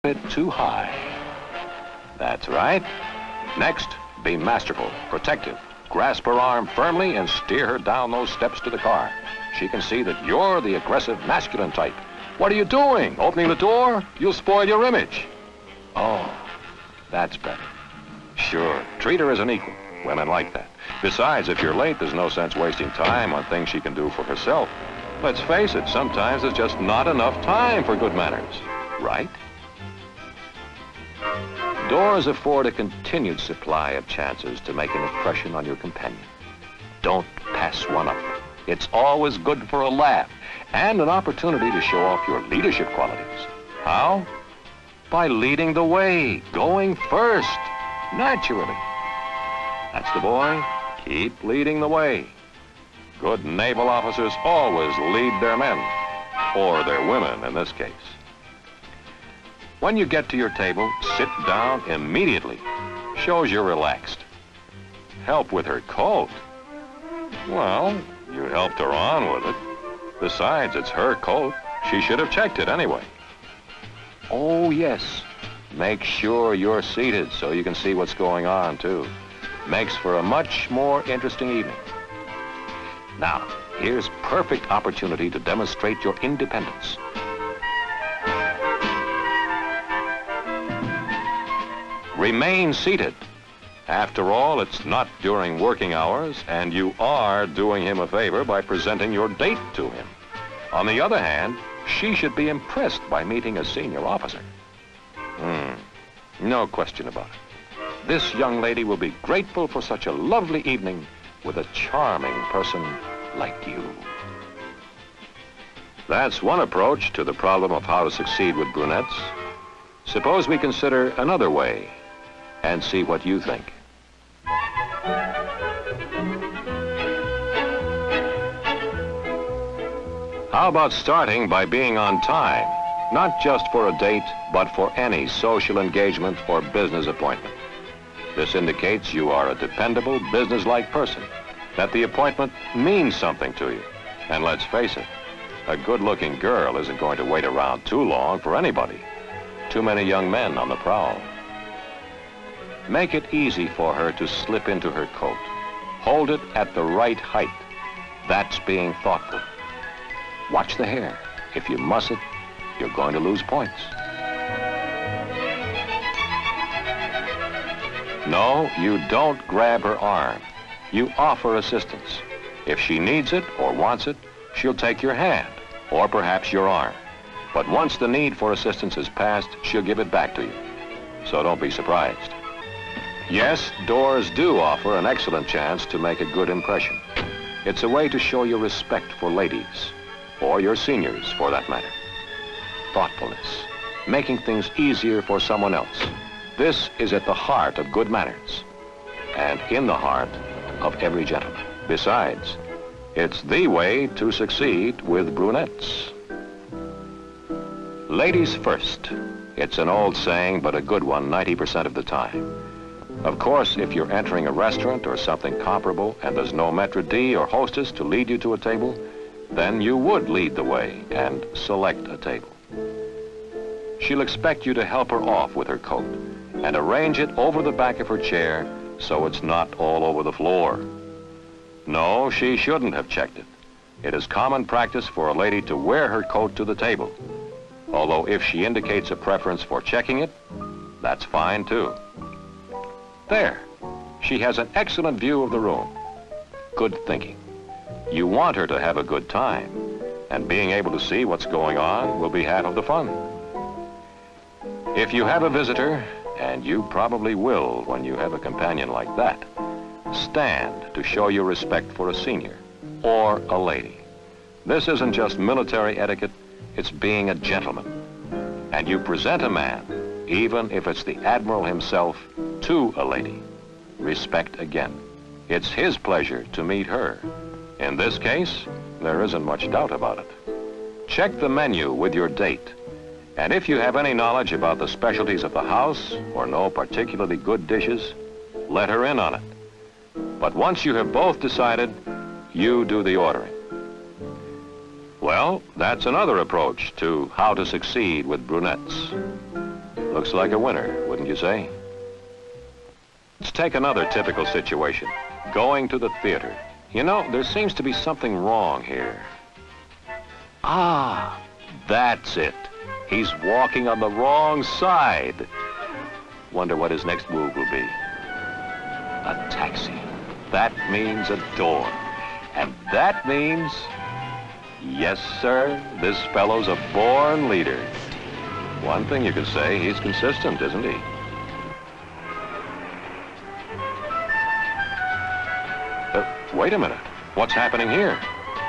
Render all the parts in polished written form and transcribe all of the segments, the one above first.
bit too high. That's right. Next, be masterful, protective. Grasp her arm firmly and steer her down those steps to the car. She can see that you're the aggressive masculine type. What are you doing? Opening the door? You'll spoil your image. Oh, that's better. Sure, treat her as an equal. Women like that. Besides, if you're late, there's no sense wasting time on things she can do for herself. Let's face it, sometimes there's just not enough time for good manners, right? Doors afford a continued supply of chances to make an impression on your companion. Don't pass one up. It's always good for a laugh and an opportunity to show off your leadership qualities. How? By leading the way, going first, naturally. That's the boy. Keep leading the way. Good naval officers always lead their men, or their women in this case. When you get to your table, sit down immediately. Shows you're relaxed. Help with her coat. Well, you helped her on with it. Besides, it's her coat. She should have checked it anyway. Oh, yes. Make sure you're seated so you can see what's going on, too. Makes for a much more interesting evening. Now, here's perfect opportunity to demonstrate your independence. Remain seated. After all, it's not during working hours, and you are doing him a favor by presenting your date to him. On the other hand, she should be impressed by meeting a senior officer. No question about it. This young lady will be grateful for such a lovely evening with a charming person like you. That's one approach to the problem of how to succeed with brunettes. Suppose we consider another way and see what you think. How about starting by being on time, not just for a date, but for any social engagement or business appointment? This indicates you are a dependable, business-like person, that the appointment means something to you. And let's face it, a good-looking girl isn't going to wait around too long for anybody. Too many young men on the prowl. Make it easy for her to slip into her coat. Hold it at the right height. That's being thoughtful. Watch the hair. If you muss it, you're going to lose points. No, you don't grab her arm. You offer assistance. If she needs it or wants it, she'll take your hand, or perhaps your arm. But once the need for assistance is past, she'll give it back to you. So don't be surprised. Yes, doors do offer an excellent chance to make a good impression. It's a way to show your respect for ladies, or your seniors for that matter. Thoughtfulness, making things easier for someone else. This is at the heart of good manners, and in the heart of every gentleman. Besides, it's the way to succeed with brunettes. Ladies first. It's an old saying, but a good one 90% of the time. Of course, if you're entering a restaurant or something comparable and there's no maitre d' or hostess to lead you to a table, then you would lead the way and select a table. She'll expect you to help her off with her coat and arrange it over the back of her chair so it's not all over the floor. No, she shouldn't have checked it. It is common practice for a lady to wear her coat to the table. Although if she indicates a preference for checking it, that's fine too. There, she has an excellent view of the room. Good thinking. You want her to have a good time, and being able to see what's going on will be half of the fun. If you have a visitor, and you probably will when you have a companion like that, stand to show your respect for a senior or a lady. This isn't just military etiquette, it's being a gentleman. And you present a man, even if it's the Admiral himself, to a lady. Respect again. It's his pleasure to meet her. In this case, there isn't much doubt about it. Check the menu with your date. And if you have any knowledge about the specialties of the house or know particularly good dishes, let her in on it. But once you have both decided, you do the ordering. Well, that's another approach to how to succeed with brunettes. Looks like a winner, wouldn't you say? Let's take another typical situation. Going to the theater. You know, there seems to be something wrong here. Ah, that's it. He's walking on the wrong side. Wonder what his next move will be. A taxi. That means a door. And that means... Yes, sir, this fellow's a born leader. One thing you could say, he's consistent, isn't he? Wait a minute. What's happening here?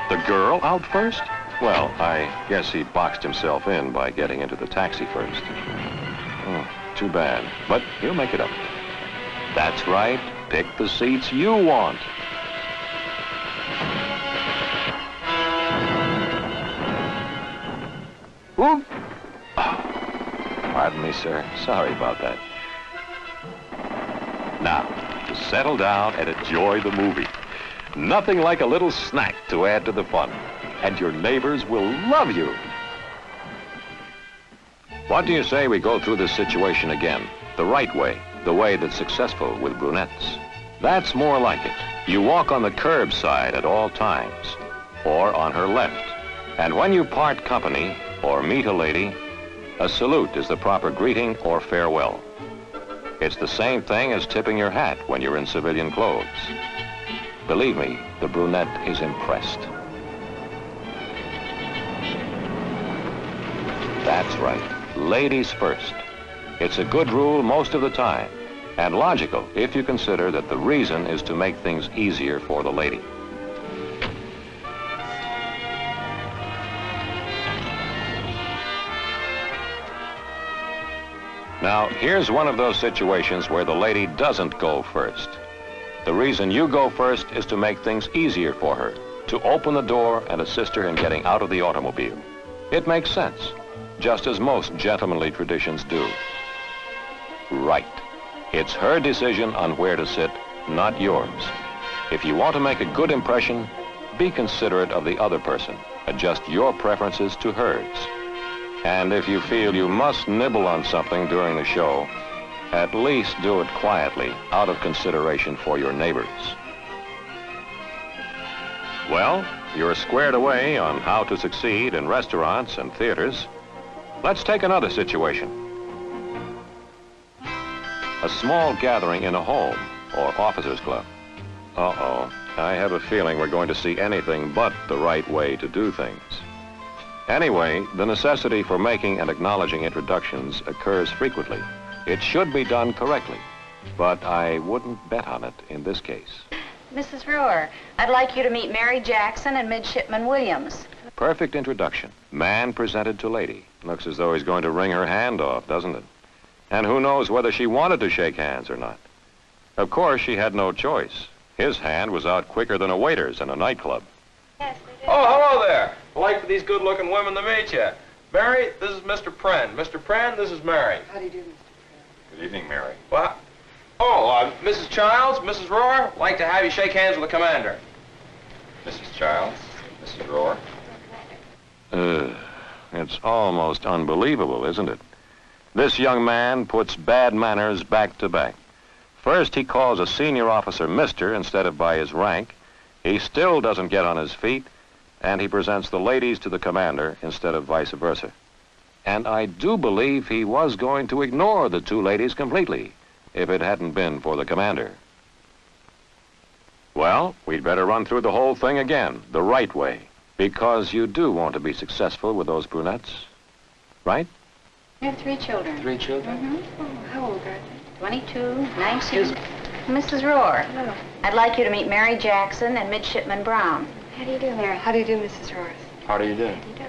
The girl out first? Well, I guess he boxed himself in by getting into the taxi first. Oh, too bad. But he'll make it up. That's right. Pick the seats you want. Whoop! Oh, pardon me, sir. Sorry about that. Now, to settle down and enjoy the movie. Nothing like a little snack to add to the fun. And your neighbors will love you. What do you say we go through this situation again? The right way. The way that's successful with brunettes. That's more like it. You walk on the curb side at all times. Or on her left. And when you part company or meet a lady, a salute is the proper greeting or farewell. It's the same thing as tipping your hat when you're in civilian clothes. Believe me, the brunette is impressed. That's right. Ladies first. It's a good rule most of the time, and logical if you consider that the reason is to make things easier for the lady. Now, here's one of those situations where the lady doesn't go first. The reason you go first is to make things easier for her, to open the door and assist her in getting out of the automobile. It makes sense, just as most gentlemanly traditions do. Right. It's her decision on where to sit, not yours. If you want to make a good impression, be considerate of the other person. Adjust your preferences to hers. And if you feel you must nibble on something during the show, at least do it quietly, out of consideration for your neighbors. Well, you're squared away on how to succeed in restaurants and theaters. Let's take another situation. A small gathering in a home or officers' club. Uh-oh, I have a feeling we're going to see anything but the right way to do things. Anyway, the necessity for making and acknowledging introductions occurs frequently. It should be done correctly, but I wouldn't bet on it in this case. Mrs. Rohr, I'd like you to meet Mary Jackson and Midshipman Williams. Perfect introduction. Man presented to lady. Looks as though he's going to wring her hand off, doesn't it? And who knows whether she wanted to shake hands or not. Of course, she had no choice. His hand was out quicker than a waiter's in a nightclub. Yes, they did. Oh, hello there. I'd like for these good-looking women to meet you. Mary, this is Mr. Pren. Mr. Pren, this is Mary. How do you do, Mr. Pren? Good evening, Mary. What? Oh, Mrs. Childs, Mrs. Rohr, I'd like to have you shake hands with the commander. Mrs. Childs, Mrs. Rohr. It's almost unbelievable, isn't it? This young man puts bad manners back to back. First, he calls a senior officer Mr. instead of by his rank. He still doesn't get on his feet, and he presents the ladies to the commander instead of vice versa. And I do believe he was going to ignore the two ladies completely, if it hadn't been for the commander. Well, we'd better run through the whole thing again, the right way, because you do want to be successful with those brunettes, right? You have 3 children. 3 children? Mm-hmm. Oh, how old are they? 22, 19. Mrs. Rohr, Hello. I'd like you to meet Mary Jackson and Midshipman Brown. How do you do, Mary? How do you do, Mrs. Rohr? How do you do? How do you do?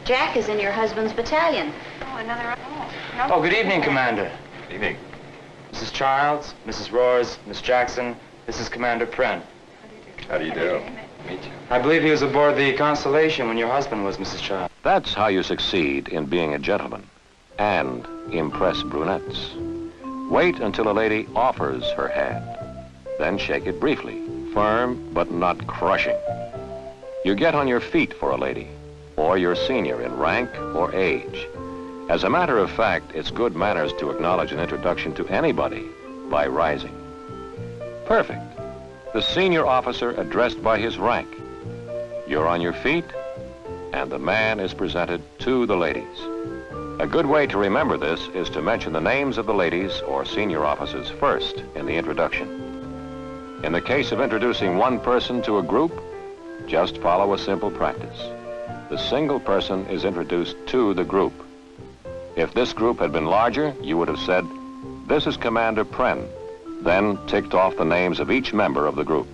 Jack is in your husband's battalion. Oh, another... Oh, no. Oh, good evening, Commander. Good evening. Mrs. Childs, Mrs. Rohrs, Miss Jackson, this is Commander Pren. How do you do? Meet you. I believe he was aboard the Constellation when your husband was, Mrs. Childs. That's how you succeed in being a gentleman and impress brunettes. Wait until a lady offers her hand. Then shake it briefly, firm but not crushing. You get on your feet for a lady, or your senior in rank or age. As a matter of fact, it's good manners to acknowledge an introduction to anybody by rising. Perfect. The senior officer addressed by his rank. You're on your feet, and the man is presented to the ladies. A good way to remember this is to mention the names of the ladies or senior officers first in the introduction. In the case of introducing one person to a group, just follow a simple practice. The single person is introduced to the group. If this group had been larger, you would have said, "This is Commander Pren," then ticked off the names of each member of the group.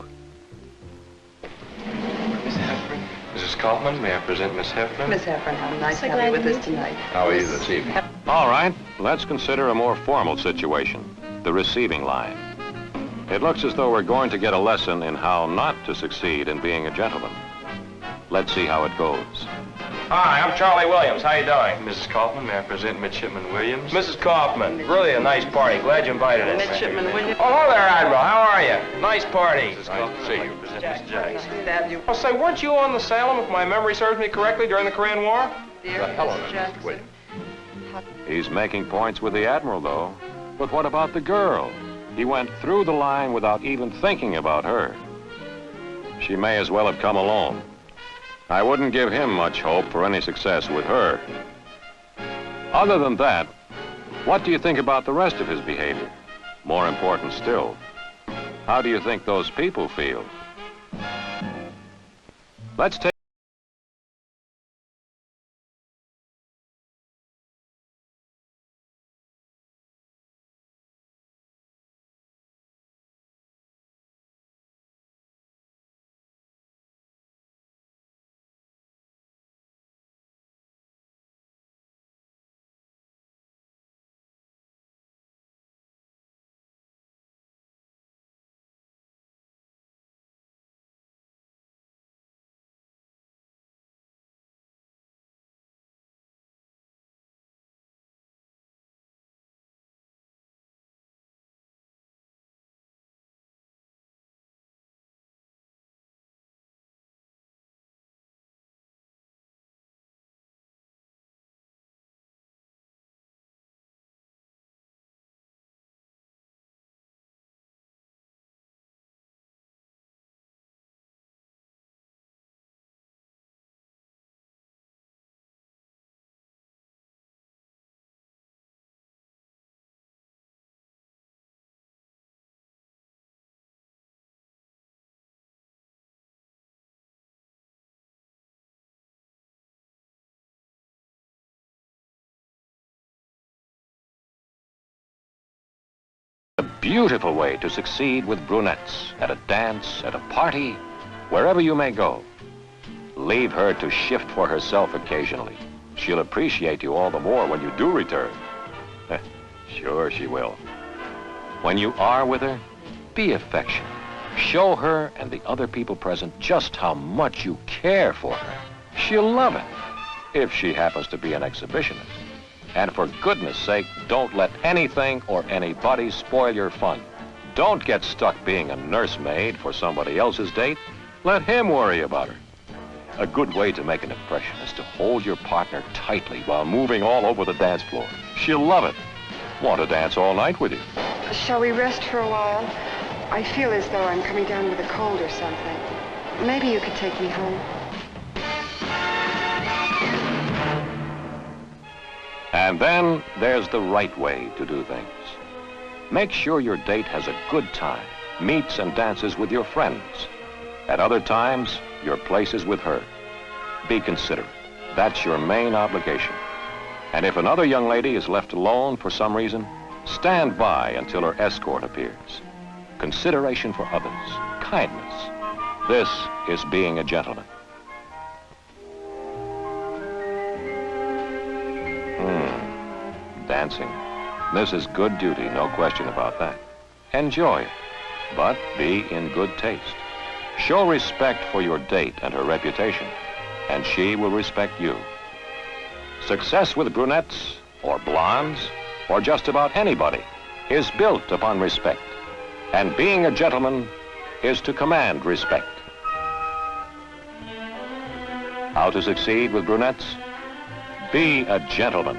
Miss Heffron, Mrs. Kaufman, may I present Miss Heffron? Miss Heffron, how nice to have you with us tonight. How are you this evening? All right, let's consider a more formal situation, the receiving line. It looks as though we're going to get a lesson in how not to succeed in being a gentleman. Let's see how it goes. Hi, I'm Charlie Williams. How you doing? Mrs. Kaufman, may I present Midshipman Williams? Mrs. Kaufman, really a nice party. Glad you invited us. Midshipman Williams. Oh, hello there, Admiral. How are you? Nice party. Mrs. Kaufman, Nice to see you. present Miss Jackson. Oh, say, weren't you on the Salem, if my memory serves me correctly, during the Korean War? Dear Mrs. Jackson. He's making points with the Admiral, though. But what about the girl? He went through the line without even thinking about her. She may as well have come alone. I wouldn't give him much hope for any success with her. Other than that, what do you think about the rest of his behavior? More important still, how do you think those people feel? Let's take a beautiful way to succeed with brunettes at a dance, at a party, wherever you may go. Leave her to shift for herself occasionally. She'll appreciate you all the more when you do return. Sure she will. When you are with her, be affectionate. Show her and the other people present just how much you care for her. She'll love it, if she happens to be an exhibitionist. And for goodness sake, don't let anything or anybody spoil your fun. Don't get stuck being a nursemaid for somebody else's date. Let him worry about her. A good way to make an impression is to hold your partner tightly while moving all over the dance floor. She'll love it. Want to dance all night with you. Shall we rest for a while? I feel as though I'm coming down with a cold or something. Maybe you could take me home. And then there's the right way to do things. Make sure your date has a good time, meets and dances with your friends. At other times, your place is with her. Be considerate. That's your main obligation. And if another young lady is left alone for some reason, stand by until her escort appears. Consideration for others, kindness. This is being a gentleman. Dancing. This is good duty, no question about that. Enjoy it, but be in good taste. Show respect for your date and her reputation, and she will respect you. Success with brunettes, or blondes, or just about anybody, is built upon respect. And being a gentleman is to command respect. How to succeed with brunettes? Be a gentleman.